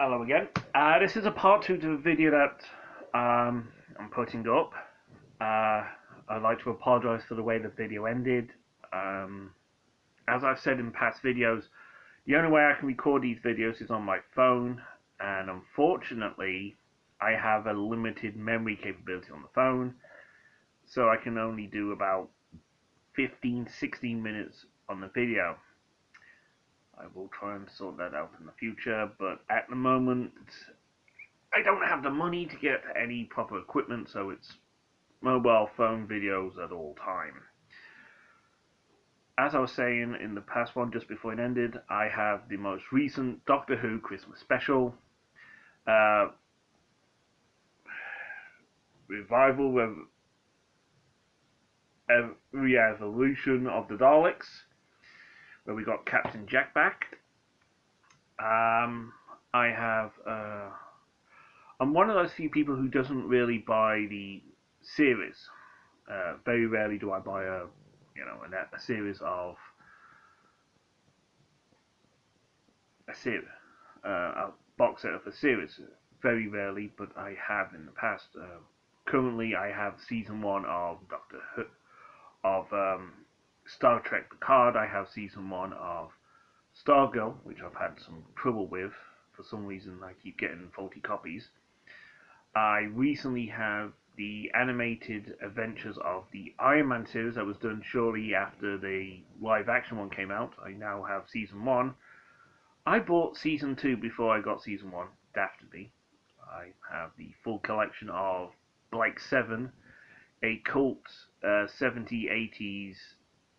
Hello again. This is a part 2 to a video that I'm putting up. I'd like to apologise for the way the video ended. As I've said in past videos, the only way I can record these videos is on my phone, and unfortunately I have a limited memory capability on the phone, so I can only do about 15-16 minutes on the video. I will try and sort that out in the future, but at the moment I don't have the money to get any proper equipment, so it's mobile phone videos at all time. As I was saying in the past one, just before it ended, I have the most recent Doctor Who Christmas special, re-evolution of the Daleks, where we got Captain Jack back. I'm one of those few people who doesn't really buy the series. Very rarely do I buy a series of a box set of a series. Very rarely, but I have in the past. Currently, I have season 1 of Star Trek Picard. I have season 1 of Stargirl, which I've had some trouble with. For some reason, I keep getting faulty copies. I recently have the animated adventures of the Iron Man series that was done shortly after the live action one came out. I now have season 1. I bought season 2 before I got season 1, dastardly. I have the full collection of Blake 7, a cult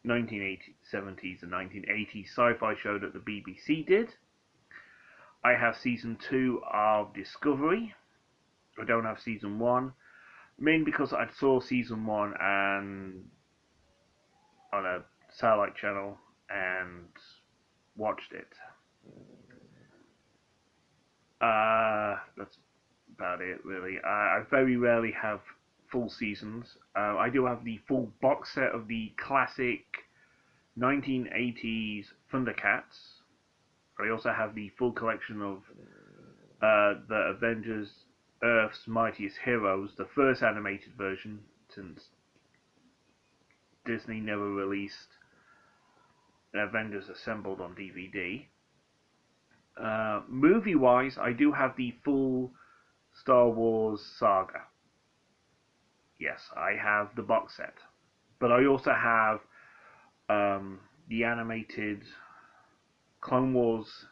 1970s and 1980s sci-fi show that the BBC did. I have season 2 of Discovery. I don't have season 1, mainly because I saw season 1 and on a satellite channel and watched it. That's about it, really. I very rarely have full seasons. I do have the full box set of the classic 1980s Thundercats. I also have the full collection of the Avengers Earth's Mightiest Heroes, the first animated version, since Disney never released Avengers Assembled on DVD. Movie-wise, I do have the full Star Wars saga. Yes, I have the box set. But I also have the animated Clone Wars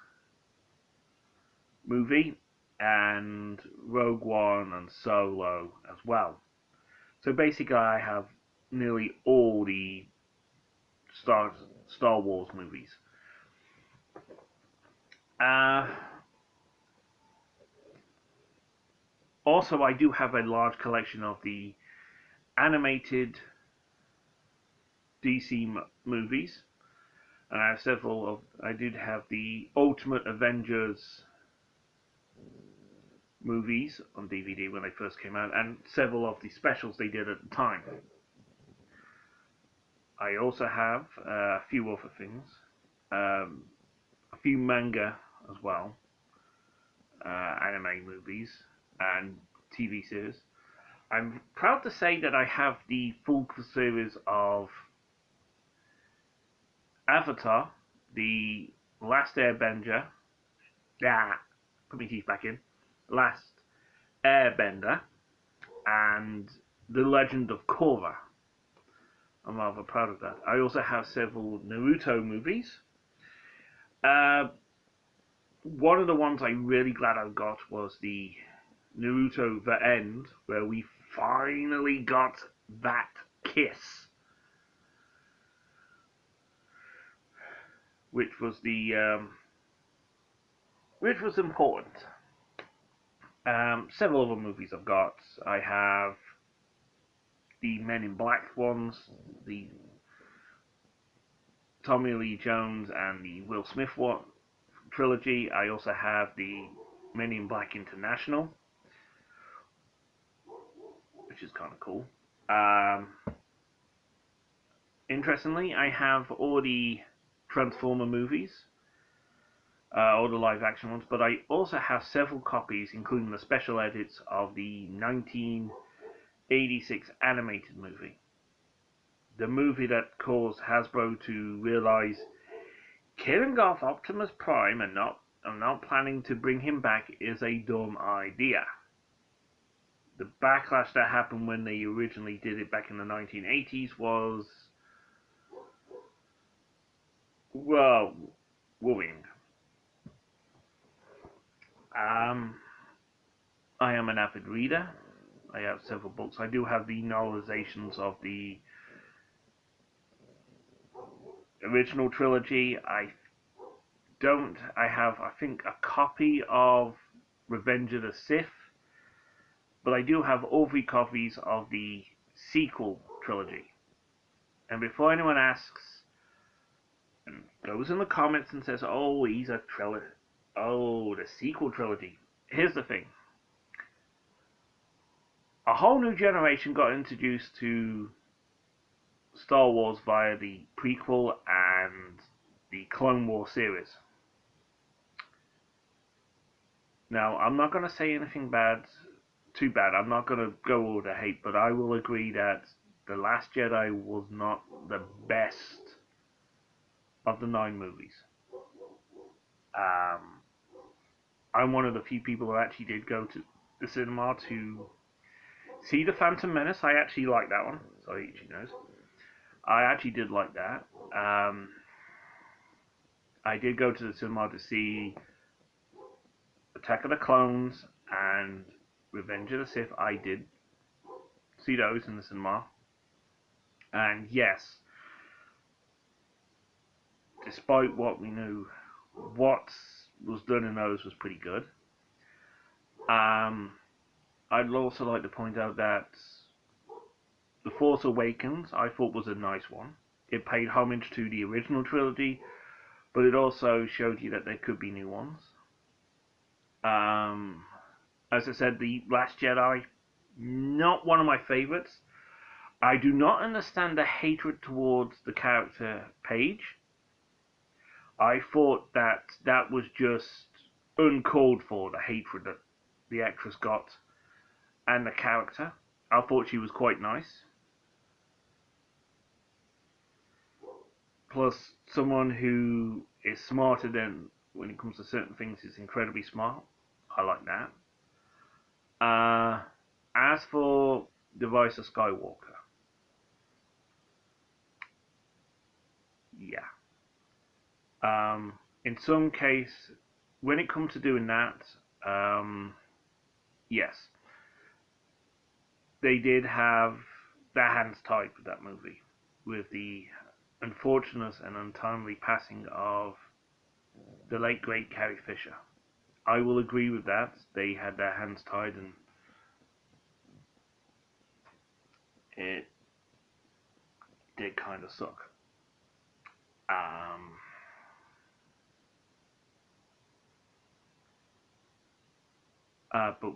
movie and Rogue One and Solo as well. So basically I have nearly all the Star Wars movies. Also, I do have a large collection of the animated DC movies, and I have several of. I did have the Ultimate Avengers movies on DVD when they first came out, and several of the specials they did at the time. I also have a few other things, a few manga as well, anime movies and TV series. I'm proud to say that I have the full series of Avatar, the Last Airbender. Put my teeth back in. Last Airbender, and The Legend of Korra. I'm rather proud of that. I also have several Naruto movies. One of the ones I'm really glad I got was the Naruto The End, where we finally got that kiss, which was important. Several other movies I've got. I have the Men in Black ones, the Tommy Lee Jones and the Will Smith trilogy. I also have the Men in Black International, which is kind of cool. Interestingly, I have all the Transformer movies. all the live action ones, but I also have several copies, including the special edits of the 1986 animated movie. The movie that caused Hasbro to realize killing off Optimus Prime and not planning to bring him back is a dumb idea. The backlash that happened when they originally did it back in the 1980s was, well, worrying. I am an avid reader. I have several books. I do have the novelizations of the original trilogy. I have, I think, a copy of Revenge of the Sith, but I do have all 3 copies of the sequel trilogy. And before anyone asks and goes in the comments and says, "Oh, he's a trilogy. Oh, the sequel trilogy." Here's the thing. A whole new generation got introduced to Star Wars via the prequel and the Clone Wars series. Now, I'm not going to say anything too bad. I'm not going to go all the hate, but I will agree that The Last Jedi was not the best of the 9 movies. I'm one of the few people who actually did go to the cinema to see The Phantom Menace. I actually like that one, so he knows. I actually did like that. I did go to the cinema to see Attack of the Clones and Revenge of the Sith. I did see those in the cinema. And yes, despite what we knew, what was done in those was pretty good. I'd also like to point out that The Force Awakens I thought was a nice one. It paid homage to the original trilogy, but it also showed you that there could be new ones. As I said, The Last Jedi, not one of my favorites. I do not understand the hatred towards the character Paige. I thought that was just uncalled for, the hatred that the actress got and the character. I thought she was quite nice. Plus, someone who is smarter than, when it comes to certain things, is incredibly smart. I like that. As for the Rise of Skywalker, yeah. In some case, when it comes to doing that, yes, they did have their hands tied with that movie, with the unfortunate and untimely passing of the late great Carrie Fisher. I will agree with that. They had their hands tied, and it did kind of suck. But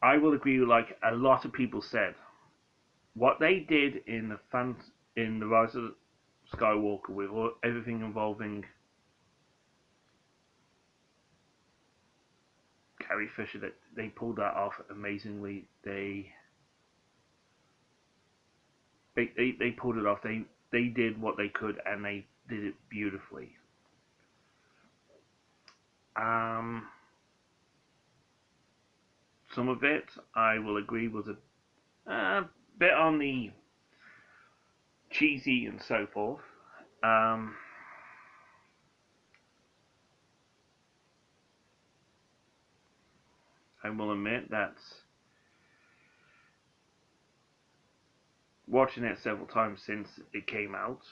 I will agree with, like a lot of people said, what they did in the Rise of Skywalker with everything involving Carrie Fisher, that they pulled that off amazingly. They pulled it off. They did what they could, and they did it beautifully. Some of it, I will agree, was a bit on the cheesy and so forth. I will admit that watching it several times since it came out,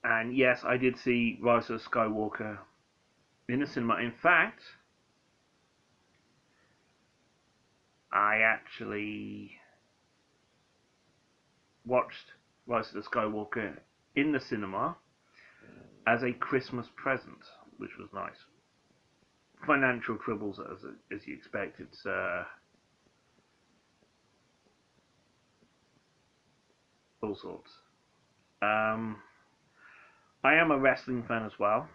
and yes, I did see Rise of Skywalker in the cinema. In fact, I actually watched Rise of the Skywalker in the cinema as a Christmas present, which was nice. Financial troubles, as you expect. It's all sorts. I am a wrestling fan as well.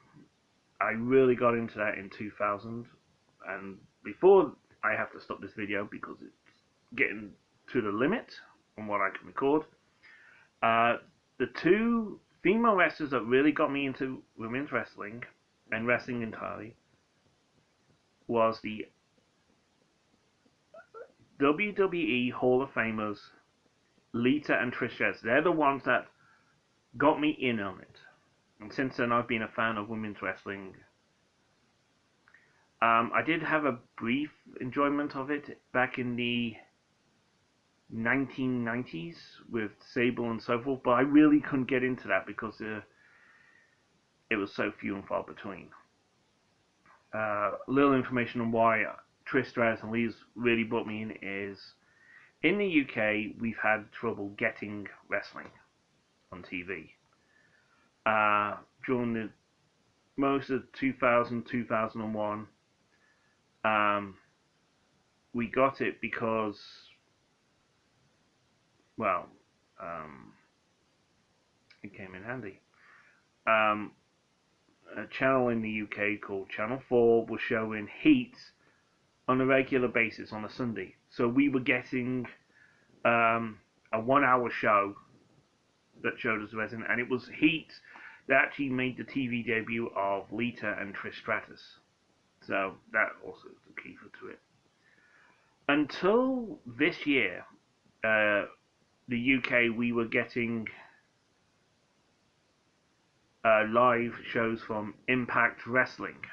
I really got into that in 2000, and before I have to stop this video because it's getting to the limit on what I can record. The two female wrestlers that really got me into women's wrestling and wrestling entirely was the WWE Hall of Famers Lita and Trish Stratus. They're the ones that got me in on it. And since then I've been a fan of women's wrestling. I did have a brief enjoyment of it back in the 1990s with Sable and so forth, but I really couldn't get into that because it was so few and far between. Little information on why Trish Stratus and Lee's really brought me in is, in the UK we've had trouble getting wrestling on TV. During the most of 2000, 2001, we got it because, well, it came in handy. A channel in the UK called Channel 4 was showing Heat on a regular basis on a Sunday. So we were getting a 1 hour show that showed us wrestling, and it was Heat that actually made the TV debut of Lita and Trish Stratus. So that also is the key to it. Until this year, the UK, we were getting live shows from Impact Wrestling.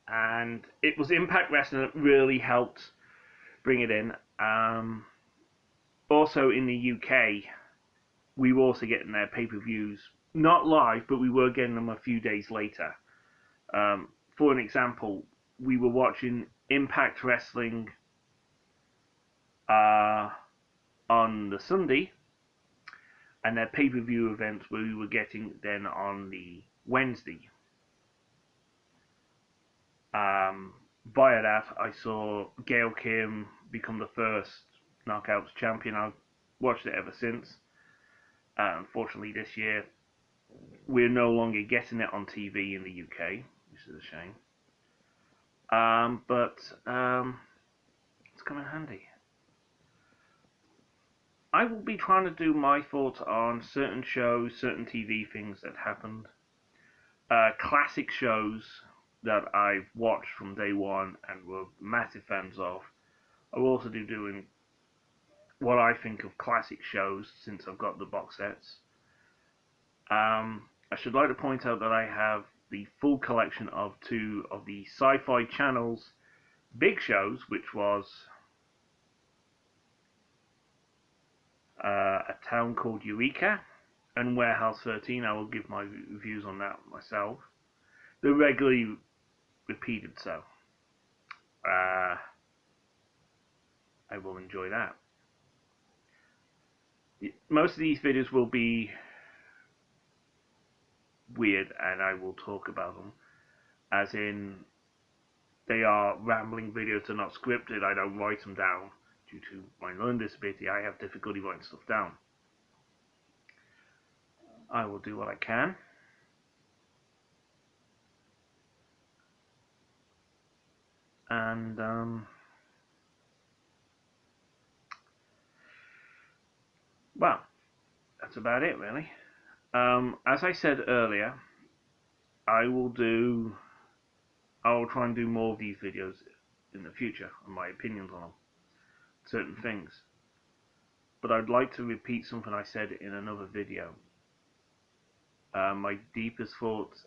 And it was Impact Wrestling that really helped bring it in. Also in the UK, we were also getting their pay-per-views, not live, but we were getting them a few days later. For an example, we were watching Impact Wrestling on the Sunday, and their pay-per-view events we were getting then on the Wednesday. Via that, I saw Gail Kim become the first Knockouts champion. I've watched it ever since. Unfortunately, this year we're no longer getting it on TV in the UK, which is a shame. But it's come in handy. I will be trying to do my thoughts on certain shows, certain TV things that happened. Classic shows that I've watched from day one and were massive fans of. I will also be doing what I think of classic shows since I've got the box sets. I should like to point out that I have the full collection of two of the Sci-Fi Channel's big shows, which was A Town Called Eureka and Warehouse 13. I will give my views on that myself. They're regularly repeated, so I will enjoy that. Most of these videos will be weird, and I will talk about them as in they are rambling videos. They're not scripted. I don't write them down due to my learning disability. I have difficulty writing stuff down. I will do what I can. And well, that's about it really. As I said earlier, I will try and do more of these videos in the future on my opinions on certain things. But I'd like to repeat something I said in another video. My deepest thoughts